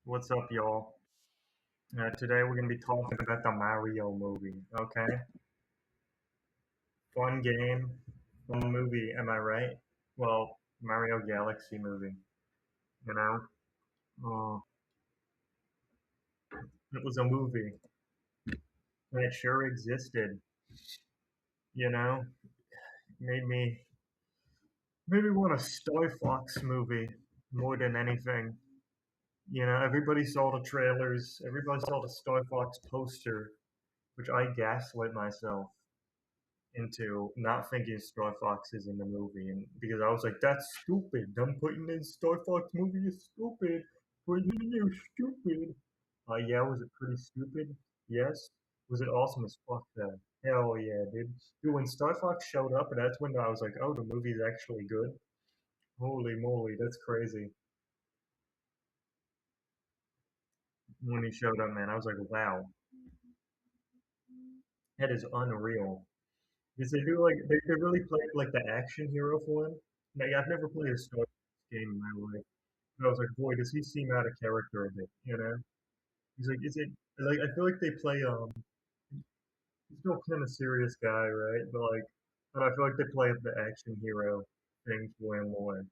What's up, y'all? Today we're gonna be talking about the Mario movie. Okay, fun game, fun movie. Am I right? Well, Mario Galaxy movie. You know, it was a movie, and it sure existed. You know, made me made me want a Star Fox movie more than anything. Everybody saw the trailers. Everybody saw the Star Fox poster, which I gaslit myself into not thinking Star Fox is in the movie, and because I was like, "That's stupid. Them putting in Star Fox movie is stupid. Putting it in there is stupid." Yeah, was it pretty stupid? Yes. Was it awesome as fuck though? Hell yeah, dude. Dude, when Star Fox showed up, that's when I was like, "Oh, the movie's actually good." Holy moly, that's crazy. When he showed up, man, I was like, "Wow, that is unreal." Because they really played like the action hero form. Now, yeah, I've never played a Star Fox game in my life. And I was like, boy, does he seem out of character a bit? He's like, is it like I feel like they play he's still kind of serious guy, right? But I feel like they play up the action hero thing way more.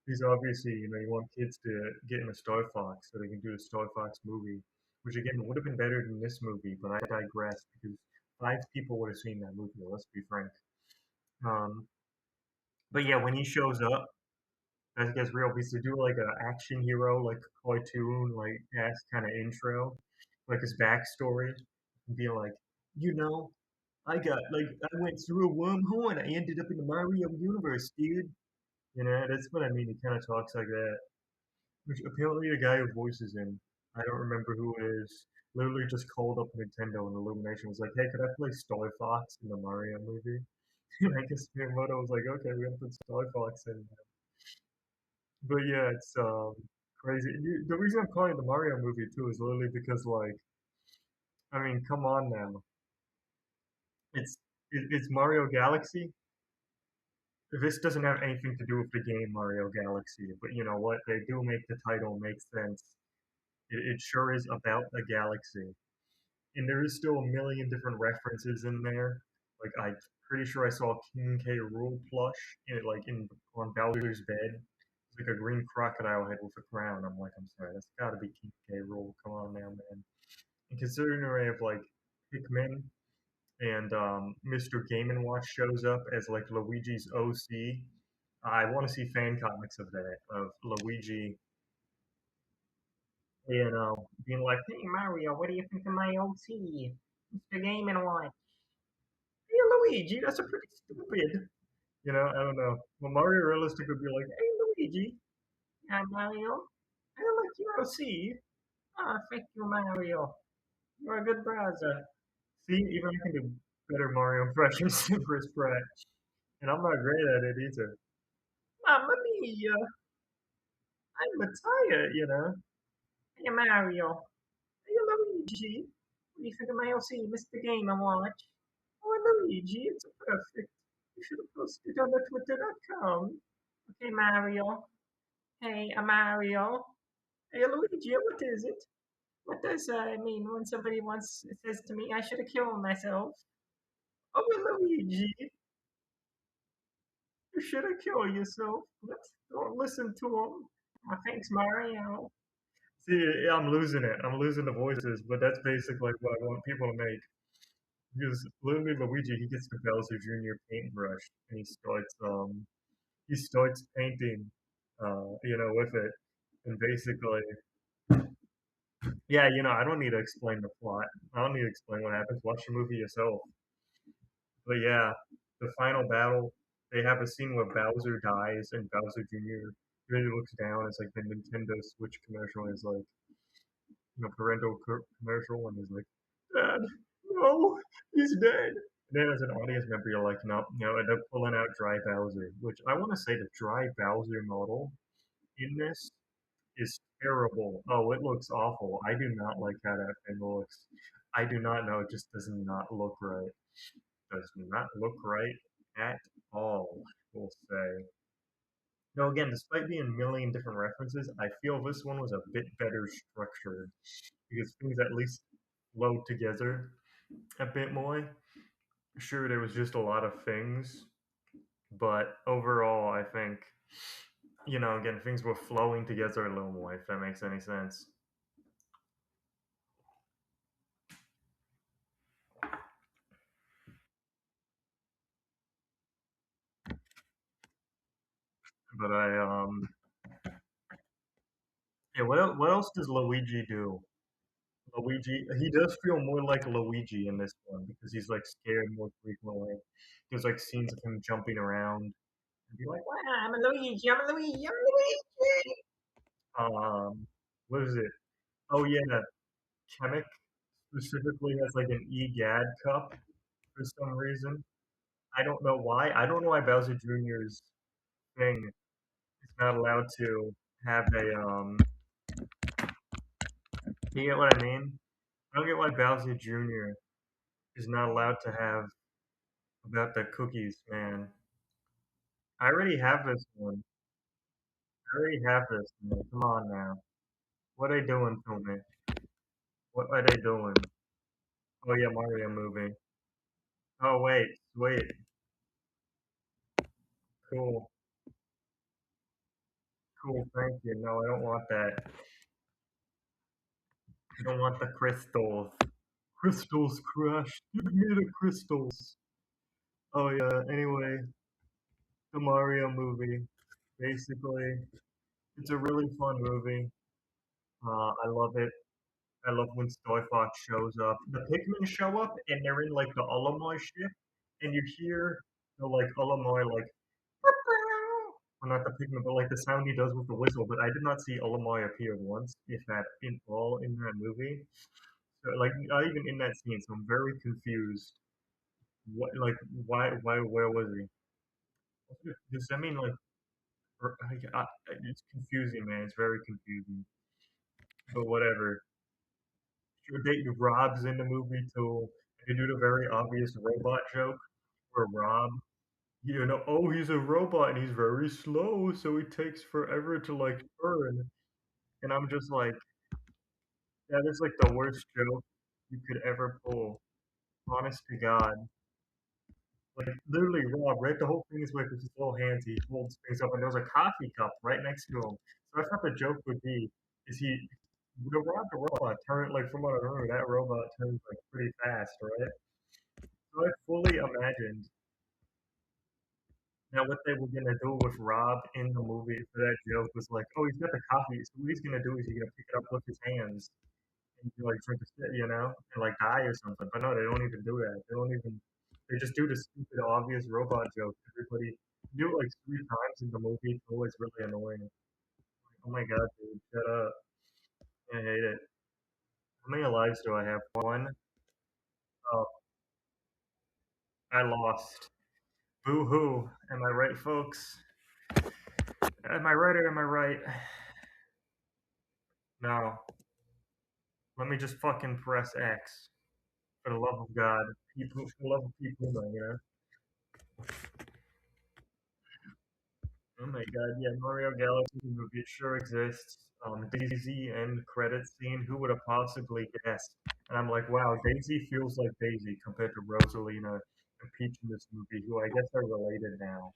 Because obviously, you want kids to get into Star Fox so they can do a Star Fox movie, which again would have been better than this movie, but I digress because five people would have seen that movie, let's be frank. Um, but yeah, when he shows up, that gets real because to do like an action hero, like cartoon, like ass kind of intro, like his backstory, and be like, you know, I went through a wormhole and I ended up in the Mario universe, dude. That's what I mean. He kind of talks like that. Which apparently the guy who voices him, I don't remember who it is, literally just called up Nintendo and Illumination was like, hey, could I play Star Fox in the Mario movie? And I guess Miyamoto was like, okay, we're gonna put Star Fox in. But yeah, it's crazy. The reason I'm calling it the Mario movie too is literally because I mean, come on now, it's Mario Galaxy. This doesn't have anything to do with the game Mario Galaxy, but you know what? They do make the title make sense. It sure is about the galaxy, and there is still a million different references in there. Like I'm pretty sure I saw King K. Rool plush in on Bowser's bed. It's like a green crocodile head with a crown. I'm like, I'm sorry, that's got to be King K. Rool. Come on now, man. And considering I have like Pikmin and Mr. Game and Watch shows up as like Luigi's OC, I want to see fan comics of that of Luigi, being like, "Hey Mario, what do you think of my OC, Mr. Game and Watch?" Hey Luigi, that's a pretty stupid. I don't know. Well, Mario Realistic would be like, "Hey Luigi, yeah Mario, I like your OC. Ah, thank you Mario. You're a good browser." See, even I can do better Mario impressions than Chris Pratt, and I'm not great at it either. Mamma mia, I'm a tired. Hey Mario, hey Luigi, what do you think of my LC, Mr. Game and Watch? Oh Luigi, it's perfect. You should have posted on the Twitter.com. Okay Mario, hey Mario, hey Luigi, what is it? What does it mean when somebody once says to me I should have killed myself? Oh Luigi, you should have killed yourself. Don't listen to him. Oh, thanks, Mario. See, yeah, I'm losing it. I'm losing the voices, but that's basically what I want people to make. Because literally Luigi, he gets the Bowser Jr. paintbrush and he starts painting, with it. And basically, yeah, I don't need to explain the plot. I don't need to explain what happens. Watch the movie yourself. But yeah, the final battle, they have a scene where Bowser dies and Bowser Jr. really looks down. It's like the Nintendo Switch commercial is like, parental commercial, and he's like, Dad, no, he's dead. And then as an audience member, you're like, no, no, and they're pulling out Dry Bowser, which I want to say the Dry Bowser model in this is terrible. Oh, it looks awful. I do not like how that thing looks. I do not know. It just does not look right. Does not look right at all, we'll say. Again, despite being a million different references, I feel this one was a bit better structured because things at least flowed together a bit more. Sure, there was just a lot of things, but overall, I think, again, things were flowing together a little more, if that makes any sense. But yeah, what else does Luigi do? Luigi, he does feel more like Luigi in this one because he's like scared more frequently. There's like scenes of him jumping around and be like, "Wow, I'm a Luigi, I'm a Luigi, I'm a Luigi." What is it? Oh yeah, Kamek specifically has like an EGAD cup for some reason. I don't know why. I don't know why Bowser Jr.'s thing is not allowed to have a You get what I mean? I don't get why Bowser Jr. is not allowed to have about the cookies, man. I already have this one. I already have this one. Come on now. What are they doing to me? What are they doing? Oh yeah, Mario movie. Oh wait, sweet, cool, cool. Thank you. No, I don't want that. I don't want the crystals. Crystals crushed. Give me the crystals. Oh yeah. Anyway, the Mario movie. Basically, it's a really fun movie. I love it. I love when Star Fox shows up. The Pikmin show up and they're in like the Alamoy ship, and you hear the like Alamoy like, well, not the Pikmin, but like the sound he does with the whistle. But I did not see Alamoy appear once, if that in all in that movie. So like not even in that scene. So I'm very confused. What like why where was he? Does that mean like it's confusing, man? It's very confusing. But whatever. They Rob's in the movie too. They do the very obvious robot joke where Rob, oh, he's a robot and he's very slow, so it takes forever to like turn. And I'm just like, that is like the worst joke you could ever pull. Honest to God. Like literally Rob, right? The whole thing is like with his little hands, he holds things up and there's a coffee cup right next to him. So I thought the joke would be, is he the robot turn like from what I remember, that robot turns like pretty fast, right? So I fully imagined now what they were gonna do with Rob in the movie for that joke was like, oh, he's got the coffee, so what he's gonna do is he's gonna pick it up with his hands and like drink a sip, and like die or something. But no, they don't even do that. They don't even. They just do the stupid, obvious robot joke. Everybody do it like three times in the movie. It's always really annoying. Like, oh my god, dude, shut up! I hate it. How many lives do I have? One. Oh, I lost. Boo hoo. Am I right, folks? Am I right or am I right? No. Let me just fucking press X. For the love of God. People, for the love of people, Oh my God, yeah, Mario Galaxy movie, it sure exists. Daisy end credit scene, who would have possibly guessed? And I'm like, wow, Daisy feels like Daisy compared to Rosalina and Peach in this movie, who I guess are related now.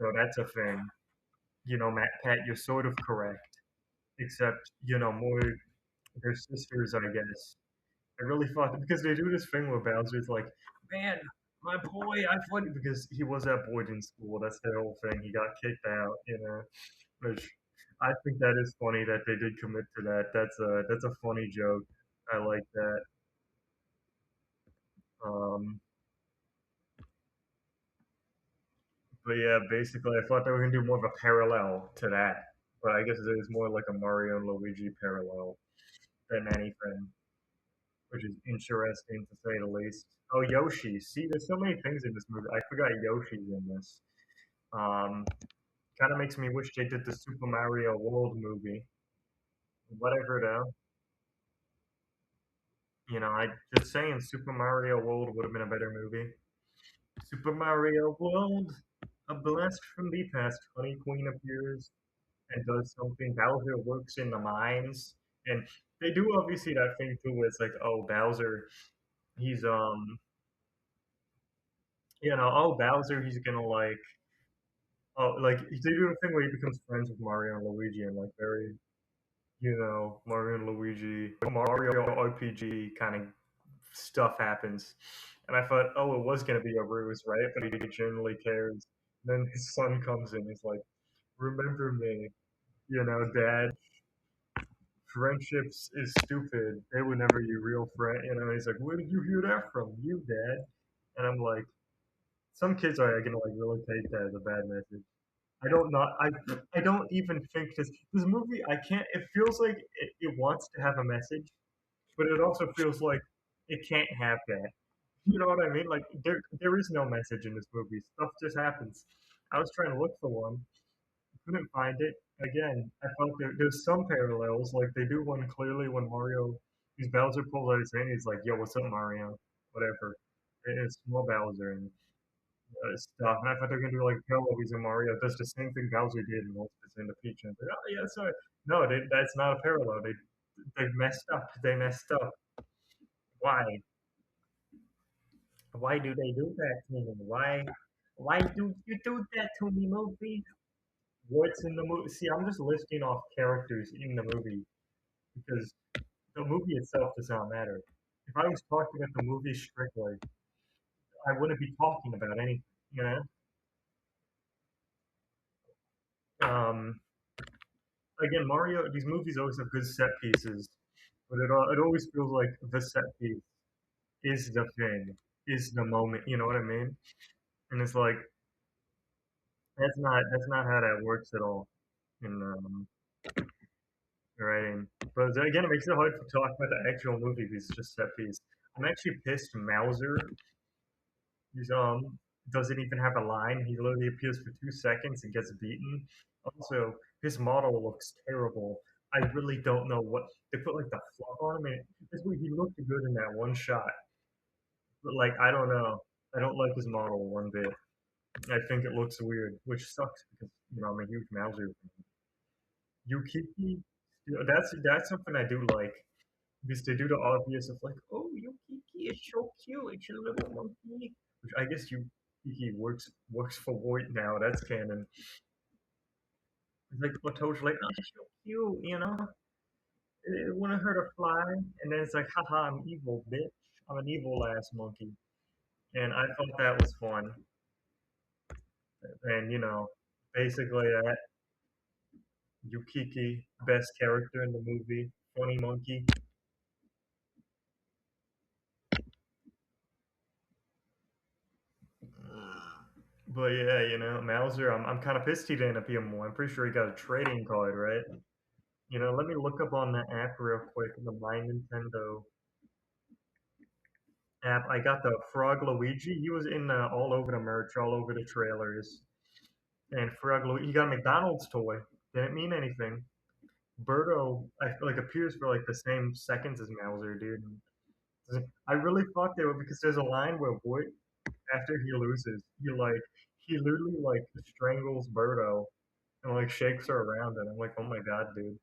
So that's a thing. Matt, Pat, you're sort of correct. Except, more, they're sisters, I guess. I really thought because they do this thing where Bowser's like, "Man, my boy, I thought because he was at boarding school. That's their whole thing. He got kicked out, Which I think that is funny that they did commit to that. That's a funny joke. I like that. Um, but yeah, basically, I thought they were gonna do more of a parallel to that, but I guess it is more like a Mario and Luigi parallel than anything, which is interesting to say the least. Oh, Yoshi. See, there's so many things in this movie. I forgot Yoshi's in this. Um, Kind of makes me wish they did the Super Mario World movie. Whatever though. I just saying Super Mario World would have been a better movie. Super Mario World. A blast from the past, Honey Queen appears and does something. Bowser works in the mines, and they do obviously that thing too. Where it's like, oh, Bowser, he's oh, Bowser, he's gonna like, oh, like they do the thing where he becomes friends with Mario and Luigi, and like very, Mario and Luigi, Mario RPG kind of stuff happens. And I thought, oh, it was gonna be a ruse, right? But he genuinely cares. Then his son comes in, he's like, remember me, Dad. Friendships is stupid. They were never your real friend. He's like, where did you hear that from? You, Dad. And I'm like, some kids are gonna like really take that as a bad message. I don't not I don't even think this movie. I can't. It feels like it wants to have a message, but it also feels like it can't have that. You know what I mean? Like there is no message in this movie. Stuff just happens. I was trying to look for one, couldn't find it. Again, I felt there's some parallels. Like they do one clearly when Mario, these Bowser pulls out his hand. He's like, "Yo, what's up, Mario? Whatever." And it's small Bowser and stuff. And I thought they were gonna do like parallels and Mario does the same thing Bowser did and holds his hand to Peach. And I'm like, oh yeah, sorry. No, that's not a parallel. They messed up. They messed up. Why? Why do they do that to me? Why do you do that to me, movie? What's in the movie? See, I'm just listing off characters in the movie because the movie itself does not matter. If I was talking about the movie strictly, I wouldn't be talking about anything. You again, Mario. These movies always have good set pieces, but it always feels like the set piece is the thing, is the moment. You know what I mean? And it's like that's not how that works at all in writing. But again, it makes it hard to talk about the actual movie because it's just set piece. I'm actually pissed Mauser He's doesn't even have a line. He literally appears for 2 seconds and gets beaten. Also, his model looks terrible. I really don't know what they put like the fluff on him. And this way, he looked good in that one shot, but like I don't know. I don't like his model one bit. I think it looks weird, which sucks because I'm a huge Mauser fan. Yukiki, that's something I do like because they do the obvious of like, oh, Yukiki is so cute. It's a little monkey. Which I guess Yukiki works for Voight now. That's canon. It's like Plato's like, oh, she's so cute, It wouldn't hurt a fly. And then it's like, haha, I'm evil, bitch. I'm an evil ass monkey. And I thought that was fun. And basically that Yukiki, best character in the movie, funny monkey. But yeah, Mauser, I'm kind of pissed he didn't appear more. I'm pretty sure he got a trading card, right? Let me look up on the app real quick, the My Nintendo app. I got the Frog Luigi. He was in all over the merch, all over the trailers. And Frog Luigi, he got a McDonald's toy. Didn't mean anything. Birdo, I feel like appears for like the same seconds as Mauser, dude. I really thought they were because there's a line where Voight, after he loses, he literally like strangles Birdo and like shakes her around, and I'm like, oh my god, dude.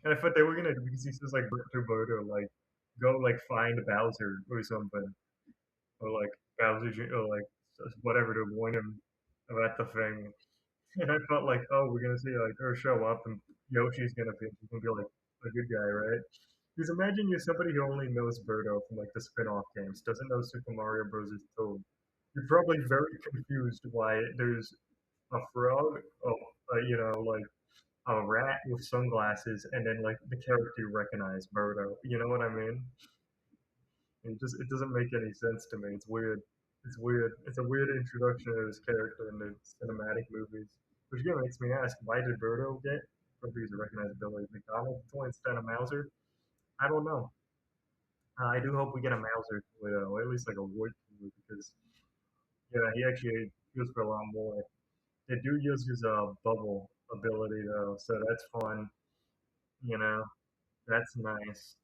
And I thought they were gonna because he says like to Birdo like go like find Bowser or something, or like or like whatever to warn him about the thing. And I felt like, oh, we're gonna see like her show up and Yoshi's gonna be he's gonna be like a good guy, right? Because imagine you're somebody who only knows Birdo from like the spin-off games, doesn't know Super Mario Bros. Toad. You're probably very confused why there's a frog, like a rat with sunglasses, and then like the character you recognize, Birdo. You know what I mean? It doesn't make any sense to me. It's weird. It's weird. It's a weird introduction of this character in the cinematic movies. Which again makes me ask, why did Birdo get from these recognizability? McDonald's toy instead of Mauser? I don't know. I do hope we get a Mauser toy though, or at least like a wood toy because he actually used for a lot more. They do use his bubble ability though, so that's fun. You know, that's nice.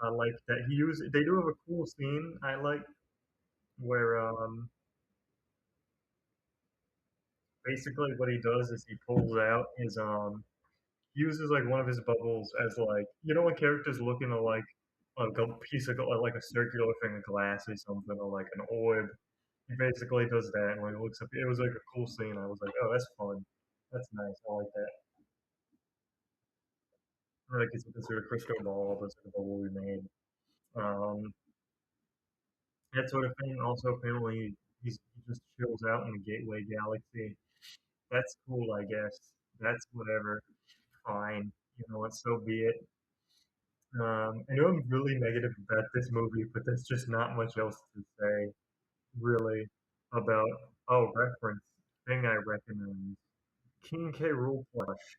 I like that he used. They do have a cool scene I like where basically what he does is he pulls out his he uses like one of his bubbles as like when characters look into like a piece of like a circular thing of glass or something or like an orb. He basically does that and like looks up. It was like a cool scene. I was like, oh, that's fun. That's nice. I like that. Like it's a crystal ball, that's like a bubble we made. Um, that sort of thing. Also, apparently, he just chills out in the Gateway Galaxy. That's cool, I guess. That's whatever. Fine. You know what? So be it. I know I'm really negative about this movie, but there's just not much else to say, really, about, oh, reference, thing I recognize. King K. Rool plush.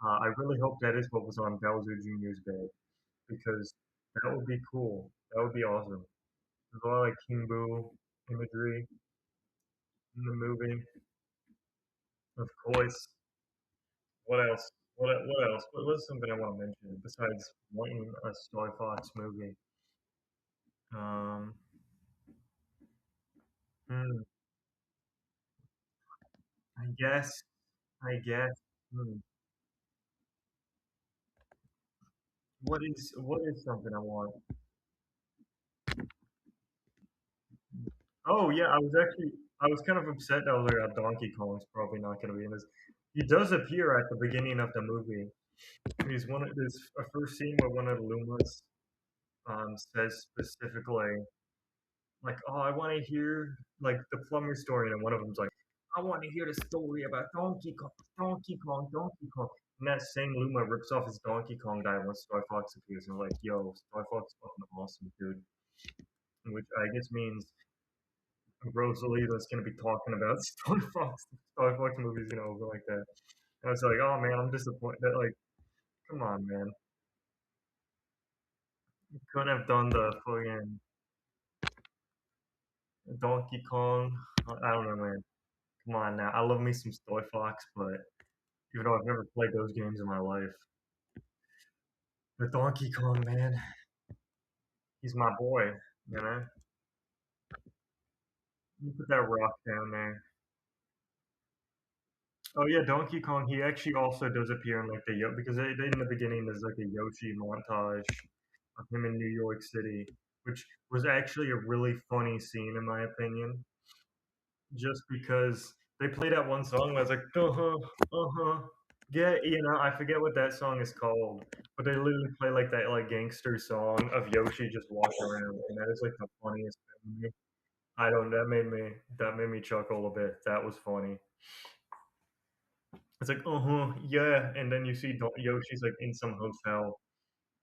I really hope that is what was on Bowser Jr.'s bed, because that would be cool. That would be awesome. There's a lot of like King Boo imagery in the movie, of course. What else? What else? What's something I want to mention besides wanting a Star Fox movie? Um, hmm, I guess, I guess. Hmm. What is something I want? Oh yeah, I was kind of upset that I was like, Donkey Kong's probably not going to be in this. He does appear at the beginning of the movie. He's one of there's a first scene where one of the Lumas says specifically like, "Oh, I want to hear like the plumber story," and one of them's like, "I want to hear the story about Donkey Kong, Donkey Kong, Donkey Kong." And that same Luma rips off his Donkey Kong guy once Star Fox appears, and like, "Yo, Star Fox is fucking awesome, dude." Which I guess means Rosalita's gonna be talking about Star Fox movies, over like that. And I was like, "Oh man, I'm disappointed." That like, come on, man, you couldn't have done the fucking Donkey Kong. I don't know, man. Come on now. I love me some Star Fox, but even though I've never played those games in my life, the Donkey Kong man, he's my boy. You know, you put that rock down there. Oh yeah, Donkey Kong. He actually also does appear in like because in the beginning there's like a Yoshi montage of him in New York City, which was actually a really funny scene in my opinion. Just because they played that one song, I was like, uh huh. Yeah, I forget what that song is called, but they literally play like that like gangster song of Yoshi just walking around, and that is like the funniest thing to me. I don't. That made me chuckle a bit. That was funny. It's like, yeah, and then you see Yoshi's like in some hotel,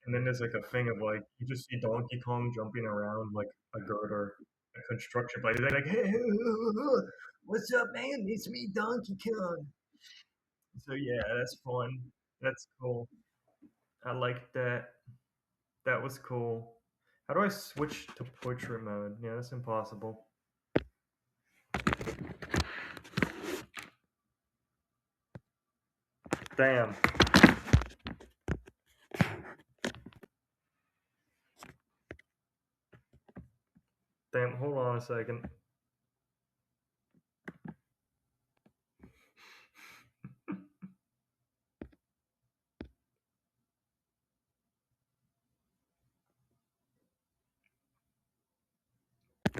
and then there's like a thing of like you just see Donkey Kong jumping around like a girder, a construction place. He's like, hey, what's up, man? It's me, Donkey Kong. So yeah, that's fun. That's cool. I like that. That was cool. How do I switch to portrait mode? Yeah, that's impossible. Damn. Damn, hold on a second.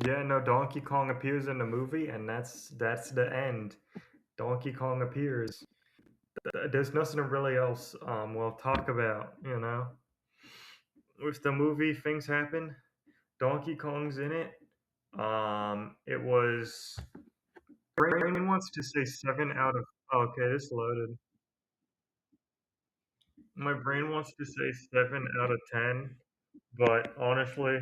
Yeah, no, Donkey Kong appears in the movie, and that's the end. Donkey Kong appears. There's nothing really else we'll talk about, With the movie, things happen. Donkey Kong's in it. It was. Brain wants to say 7 out of. Oh, okay, it's loaded. My brain wants to say 7 out of 10, but honestly,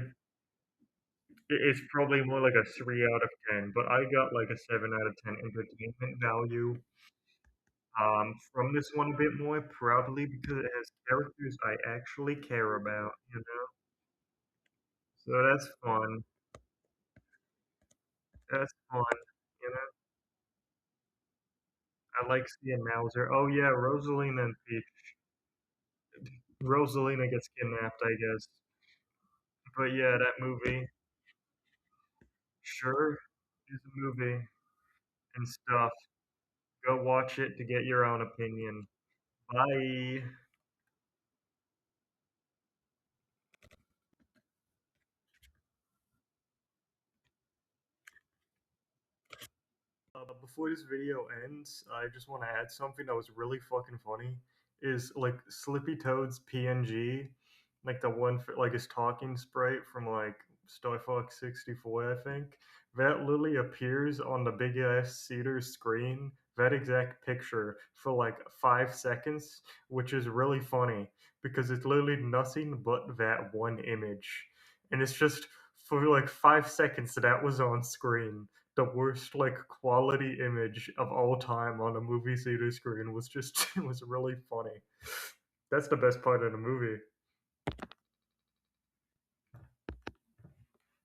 it's probably more like a 3 out of 10. But I got like a 7 out of 10 entertainment value from this one a bit more, probably because it has characters I actually care about. So that's fun. That's fun. You know, I like seeing Mauser. Oh yeah, Rosalina and Peach. Rosalina gets kidnapped, I guess. But yeah, that movie sure is a movie and stuff. Go watch it to get your own opinion. Bye. Before this video ends, I just want to add something that was really fucking funny. Is like Slippy Toad's PNG, like the one for like his talking sprite from like Star Fox 64, I think. That literally appears on the big ass cedar screen, that exact picture, for like 5 seconds, which is really funny because it's literally nothing but that one image. And it's just for like 5 seconds that was on screen. The worst like quality image of all time on a movie theater screen was just it was really funny. That's the best part of the movie.